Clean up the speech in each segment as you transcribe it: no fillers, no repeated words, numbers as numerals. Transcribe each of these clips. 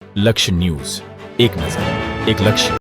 લક્ષ્ય ન્યૂઝ, એક નજર, એક લક્ષ્ય।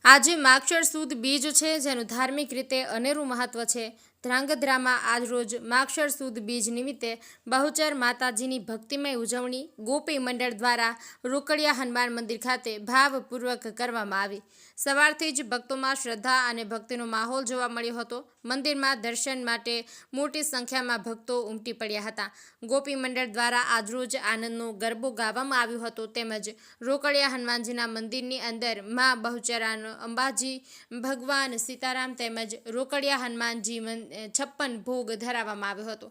આજે માગશર સુદ બીજ છે, જેનું ધાર્મિક રીતે અનેરું મહત્વ છે। ધ્રાંગધ્રામાં આજરોજ માગશર સુદ બીજ નિમિત્તે બહુચર માતાજીની ભક્તિમય ઉજવણી ગોપી મંડળ દ્વારા રોકડિયા હનુમાન મંદિર ખાતે ભાવપૂર્વક કરવામાં આવી। સવારથી જ ભક્તોમાં શ્રદ્ધા અને ભક્તિનો માહોલ જોવા મળ્યો હતો। મંદિરમાં દર્શન માટે મોટી સંખ્યામાં ભક્તો ઉમટી પડ્યા હતા। ગોપી મંડળ દ્વારા આજરોજ આનંદનો ગરબો ગાવામાં આવ્યો હતો, તેમજ રોકડિયા હનુમાનજીના મંદિરની અંદર મા બહુચરાનો અંબાજી ભગવાન સીતારામ તેમજ રોકડિયા હનુમાનજી 56 ભોગ ધરાવવામાં આવ્યો હતો।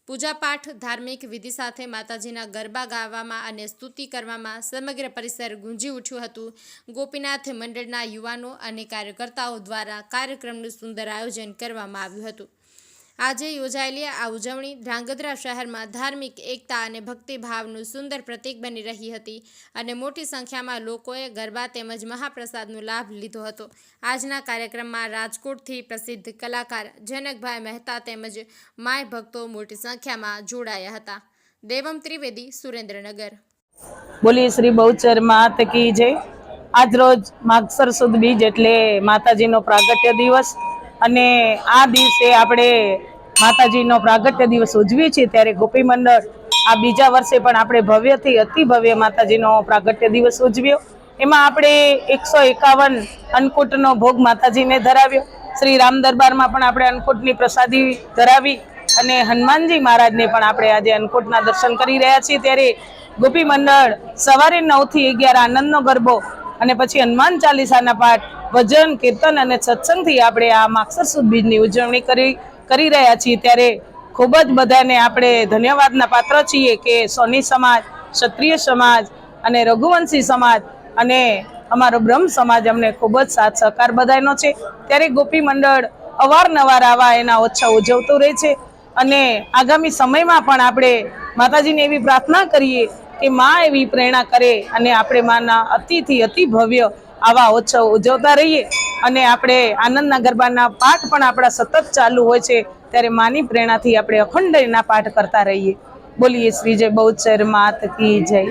પૂજાપાઠ ધાર્મિક વિધિ સાથે માતાજીના ગરબા ગાવામાં અને સ્તુતિ કરવામાં સમગ્ર પરિસર ગુંજી ઉઠ્યું હતું। ગોપીનાથ મંડળના યુવાનો અને કાર્યકર્તાઓ દ્વારા કાર્યક્રમનું સુંદર આયોજન કરવામાં આવ્યું હતું। આજે યોજાયેલી આ ઉજવણી ધ્રાંગધ્રા શહેરમાં ધાર્મિક એકતા અને ભક્તિભાવનું સુંદર પ્રતીક બની રહી હતી અને મોટી સંખ્યામાં લોકોએ ગરબા તેમજ મહાપ્રસાદનો લાભ લીધો હતો। આજના કાર્યક્રમમાં રાજકોટથી પ્રસિદ્ધ કલાકાર જનકભાઈ મહેતા તેમજ માય ભક્તો મોટી સંખ્યામાં જોડાયા હતા। દેવમ ત્રિવેદી, સુરેન્દ્રનગર। બોલી શ્રી બહુચર માત કી જય। આજરોજ માગશર સુદ બીજ એટલે માતાજીનો પ્રાગટ્ય દિવસ અને આ દિવસે આપણે માતાજીનો પ્રાગટ્ય દિવસ ઉજવીએ છીએ, ત્યારે ગોપી મંડળ આ બીજા વર્ષે પણ આપણે ભવ્યથી અતિ ભવ્ય માતાજીનો પ્રાગટ્ય દિવસ ઉજવ્યો। એમાં આપણે 151 અન્નકૂટનો ભોગ માતાજીને ધરાવ્યો। શ્રી રામ દરબારમાં પણ આપણે અન્નકૂટની પ્રસાદી ધરાવી અને હનુમાનજી મહારાજને પણ આપણે આજે અન્નકૂટના દર્શન કરી રહ્યા છીએ। ત્યારે ગોપી મંડળ સવારે 9 થી 11 આનંદનો ગરબો અને પછી હનુમાન ચાલીસાના પાઠ, ભજન, કીર્તન અને સત્સંગથી આપણે આ માગશર સુદ બીજની ઉજવણી કરી રહ્યા છીએ। ત્યારે ખૂબ જ બધાને આપણે ધન્યવાદના પાત્ર છીએ કે સોની સમાજ, ક્ષત્રિય સમાજ અને રઘુવંશી સમાજ અને અમારો બ્રહ્મ સમાજ અમને ખૂબ જ સાથ સહકાર બધાનો છે। ત્યારે ગોપી મંડળ અવારનવાર આવા એના ઉત્સવ ઉજવતું રહે છે અને આગામી સમયમાં પણ આપણે માતાજીને એવી પ્રાર્થના કરીએ કે માં એવી પ્રેરણા કરે અને આપણે માના અતિથી અતિ ભવ્ય આવા ઉત્સવ ઉજવતા રહીએ અને આપણે આનંદના ગરબાના પાઠ પણ આપણા સતત ચાલુ હોય છે। ત્યારે માની પ્રેરણાથી આપણે અખંડ એના પાઠ કરતા રહીએ। બોલીએ શ્રી જય બહુચર માત કી જય।